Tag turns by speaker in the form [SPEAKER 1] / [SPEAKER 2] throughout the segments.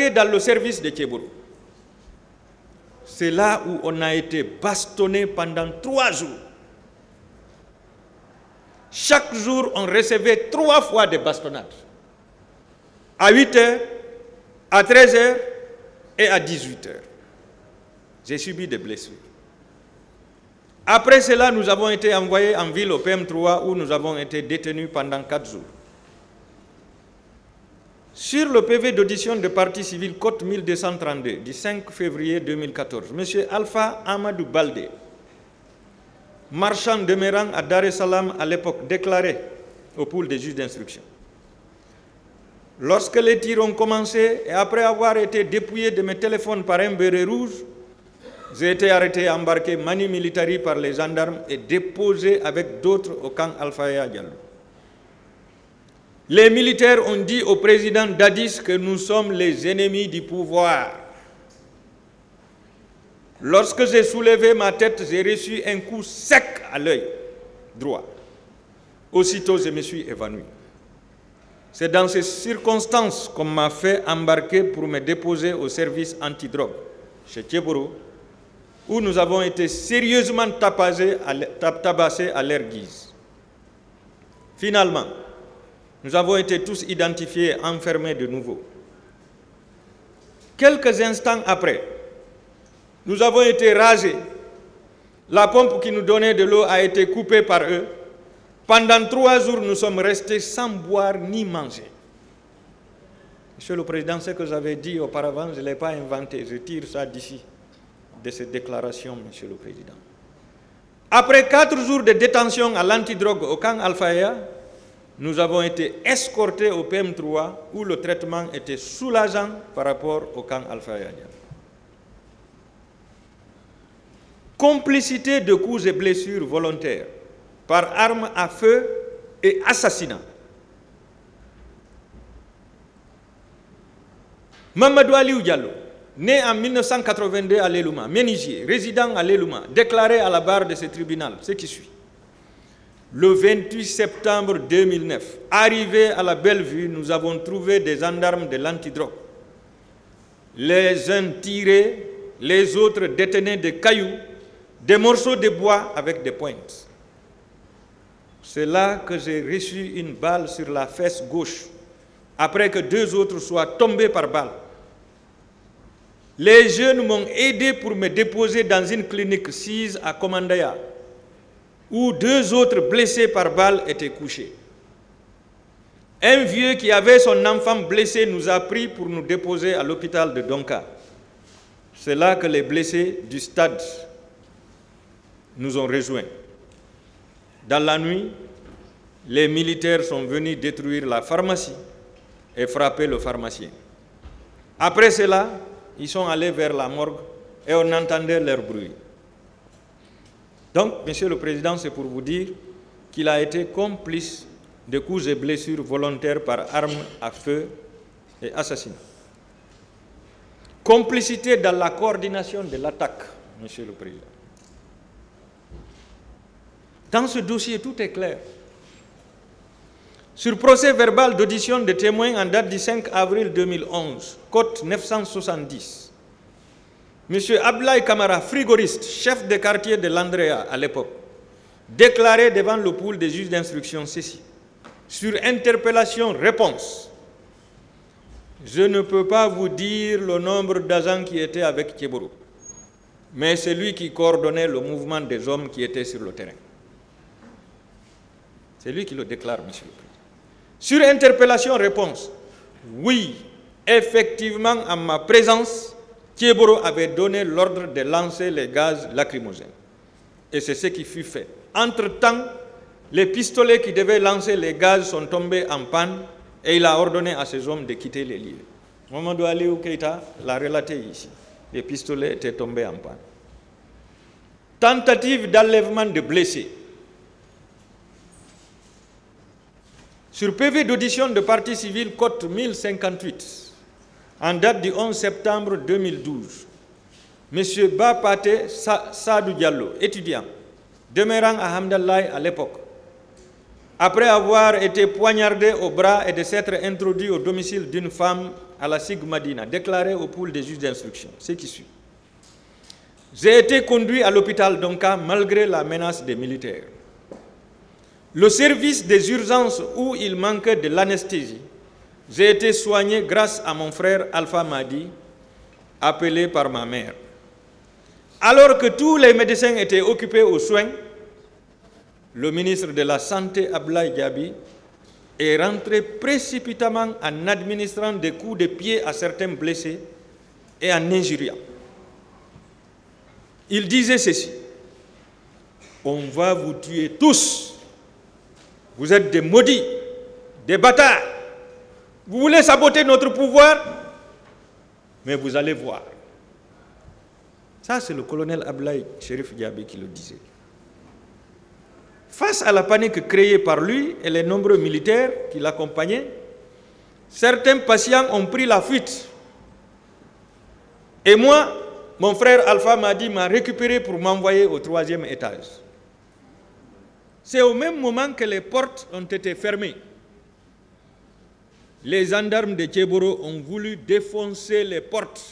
[SPEAKER 1] dans le service de Tchéboro. C'est là où on a été bastonné pendant 3 jours. Chaque jour, on recevait 3 fois des bastonnades. À 8 h, à 13 h et à 18 h. J'ai subi des blessures. Après cela, nous avons été envoyés en ville au PM3 où nous avons été détenus pendant 4 jours. Sur le PV d'audition de partie civile Côte 1232 du 5 février 2014, M. Alpha Amadou Baldé, marchand demeurant à Dar es Salaam à l'époque, déclarait au pool des juges d'instruction: lorsque les tirs ont commencé et après avoir été dépouillé de mes téléphones par un béret rouge, j'ai été arrêté et embarqué manu militari par les gendarmes et déposé avec d'autres au camp Alpha Diallo. Les militaires ont dit au président Dadis que nous sommes les ennemis du pouvoir. Lorsque j'ai soulevé ma tête, j'ai reçu un coup sec à l'œil droit. Aussitôt, je me suis évanoui. C'est dans ces circonstances qu'on m'a fait embarquer pour me déposer au service antidrogue chez Tchéboro, où nous avons été sérieusement tabassés à leur guise. Finalement, nous avons été tous identifiés et enfermés de nouveau. Quelques instants après, nous avons été rasés. La pompe qui nous donnait de l'eau a été coupée par eux. Pendant 3 jours, nous sommes restés sans boire ni manger. Monsieur le Président, ce que j'avais dit auparavant, je ne l'ai pas inventé. Je tire ça d'ici, de cette déclaration, Monsieur le Président. Après 4 jours de détention à l'antidrogue au camp Alpha, nous avons été escortés au PM3 où le traitement était soulageant par rapport au camp Alpha. Complicité de coups et blessures volontaires par arme à feu et assassinat. Mamadou Aliou Diallo, né en 1982 à Lelouma, menuisier, résident à Lelouma, déclaré à la barre de ce tribunal, ce qui suit. Le 28 septembre 2009, arrivé à la Bellevue, nous avons trouvé des gendarmes de l'antidrogue. Les uns tirés, les autres détenaient des cailloux, des morceaux de bois avec des pointes. C'est là que j'ai reçu une balle sur la fesse gauche, après que 2 autres soient tombés par balle. Les jeunes m'ont aidé pour me déposer dans une clinique sise à Komandaya, où 2 autres blessés par balle étaient couchés. Un vieux qui avait son enfant blessé nous a pris pour nous déposer à l'hôpital de Donka. C'est là que les blessés du stade nous ont rejoints. Dans la nuit, les militaires sont venus détruire la pharmacie et frapper le pharmacien. Après cela, ils sont allés vers la morgue et on entendait leur bruit. Donc, Monsieur le Président, c'est pour vous dire qu'il a été complice de coups et blessures volontaires par arme à feu et assassinat. Complicité dans la coordination de l'attaque, Monsieur le Président. Dans ce dossier, tout est clair. Sur procès verbal d'audition de témoins en date du 5 avril 2011, Côte 970, M. Ablaye Kamara, frigoriste, chef de quartier de l'Andrea à l'époque, déclarait devant le pool des juges d'instruction ceci: sur interpellation-réponse, je ne peux pas vous dire le nombre d'agents qui étaient avec Tchéboro, mais c'est lui qui coordonnait le mouvement des hommes qui étaient sur le terrain. C'est lui qui le déclare, Monsieur le Président. Sur interpellation-réponse, oui, effectivement, en ma présence, Tchéboro avait donné l'ordre de lancer les gaz lacrymogènes. Et c'est ce qui fut fait. Entre-temps, les pistolets qui devaient lancer les gaz sont tombés en panne et il a ordonné à ses hommes de quitter les lieux. Mamadou Aliou Keïta l'a relaté ici. Les pistolets étaient tombés en panne. Tentative d'enlèvement de blessés. Sur PV d'audition de partie civile Côte 1058, en date du 11 septembre 2012, M. Bapate Sadou Diallo, étudiant, demeurant à Hamdallaye à l'époque, après avoir été poignardé au bras et de s'être introduit au domicile d'une femme à la SIG Madina, déclaré au pool des juges d'instruction, ce qui suit. J'ai été conduit à l'hôpital d'Onka malgré la menace des militaires. Le service des urgences où il manquait de l'anesthésie, j'ai été soigné grâce à mon frère Alpha Madi, appelé par ma mère. Alors que tous les médecins étaient occupés aux soins, le ministre de la Santé, Abdoulaye Diaby, est rentré précipitamment en administrant des coups de pied à certains blessés et en injuriant. Il disait ceci: on va vous tuer tous. Vous êtes des maudits, des bâtards. Vous voulez saboter notre pouvoir, mais vous allez voir. Ça, c'est le colonel Abdoulaye Chérif Diaby qui le disait. Face à la panique créée par lui et les nombreux militaires qui l'accompagnaient, certains patients ont pris la fuite. Et moi, mon frère Alpha Madi m'a récupéré pour m'envoyer au 3e étage. C'est au même moment que les portes ont été fermées. Les gendarmes de Tchéboro ont voulu défoncer les portes,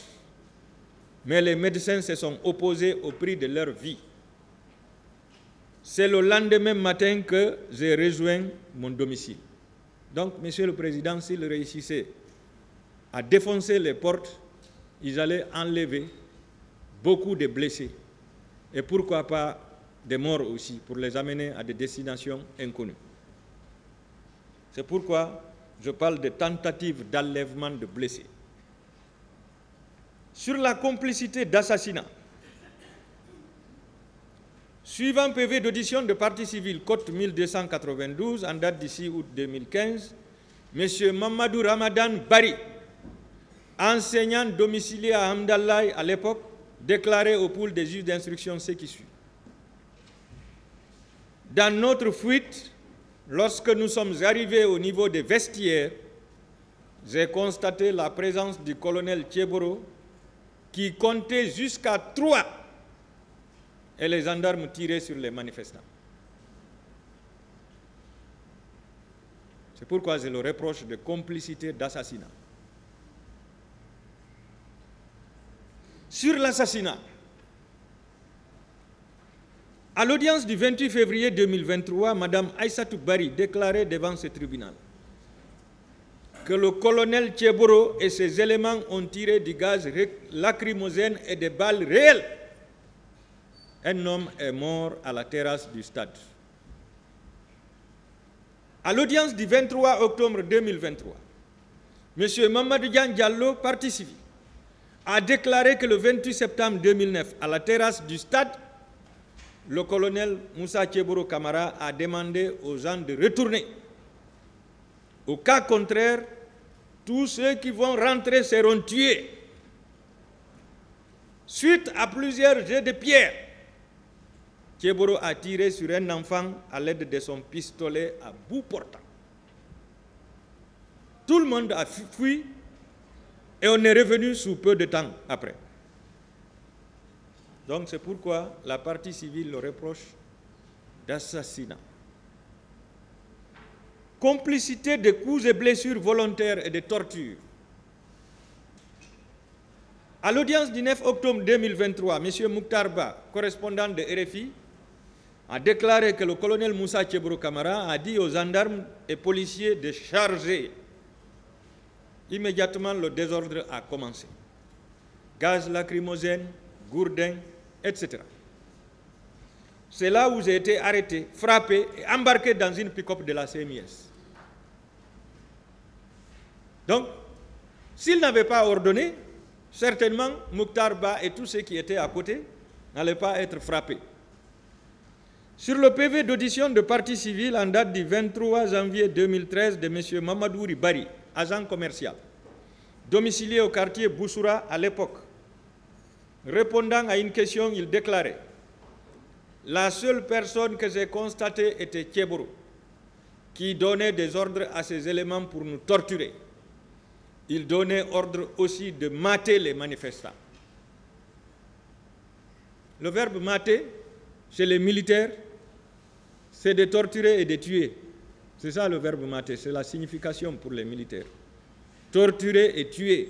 [SPEAKER 1] mais les médecins se sont opposés au prix de leur vie. C'est le lendemain matin que j'ai rejoint mon domicile. Donc, Monsieur le Président, s'ils réussissaient à défoncer les portes, ils allaient enlever beaucoup de blessés. Et pourquoi pas des morts aussi, pour les amener à des destinations inconnues. C'est pourquoi je parle de tentatives d'enlèvement de blessés. Sur la complicité d'assassinat, suivant PV d'audition de partie civile code 1292 en date du 6 août 2015, M. Mamadou Ramadan Bari, enseignant domicilié à Hamdallaye à l'époque, déclaré au pool des juges d'instruction ce qui suit. Dans notre fuite, lorsque nous sommes arrivés au niveau des vestiaires, j'ai constaté la présence du colonel Tchéboro qui comptait jusqu'à 3 et les gendarmes tiraient sur les manifestants. C'est pourquoi je le reproche de complicité d'assassinat. Sur l'assassinat, à l'audience du 28 février 2023, Mme Aïssatou Bari déclarait devant ce tribunal que le colonel Tchéboro et ses éléments ont tiré du gaz lacrymogène et des balles réelles. Un homme est mort à la terrasse du stade. À l'audience du 23 octobre 2023, M. Mamadou Diallo, partie civile, a déclaré que le 28 septembre 2009, à la terrasse du stade, le colonel Moussa Tchéboro Camara a demandé aux gens de retourner. Au cas contraire, tous ceux qui vont rentrer seront tués. Suite à plusieurs jets de pierre, Tchéboro a tiré sur un enfant à l'aide de son pistolet à bout portant. Tout le monde a fui et on est revenu sous peu de temps après. Donc c'est pourquoi la partie civile le reproche d'assassinat. Complicité de coups et blessures volontaires et de tortures. À l'audience du 9 octobre 2023, M. Mouktar Ba, correspondant de RFI, a déclaré que le colonel Moussa Tchéboro Camara a dit aux gendarmes et policiers de charger. Immédiatement, le désordre a commencé. Gaz lacrymogène, gourdin, etc. C'est là où j'ai été arrêté, frappé et embarqué dans une pick-up de la CMIS. Donc, s'il n'avait pas ordonné, certainement Mouktar Ba et tous ceux qui étaient à côté n'allaient pas être frappés. Sur le PV d'audition de partie civile en date du 23 janvier 2013 de M. Mamadou Bari, agent commercial, domicilié au quartier Boussoura à l'époque, répondant à une question, il déclarait « La seule personne que j'ai constatée était Tchéboro, qui donnait des ordres à ses éléments pour nous torturer. Il donnait ordre aussi de mater les manifestants. » Le verbe « mater », chez les militaires, c'est de torturer et de tuer. C'est ça le verbe « mater », c'est la signification pour les militaires. torturés et tués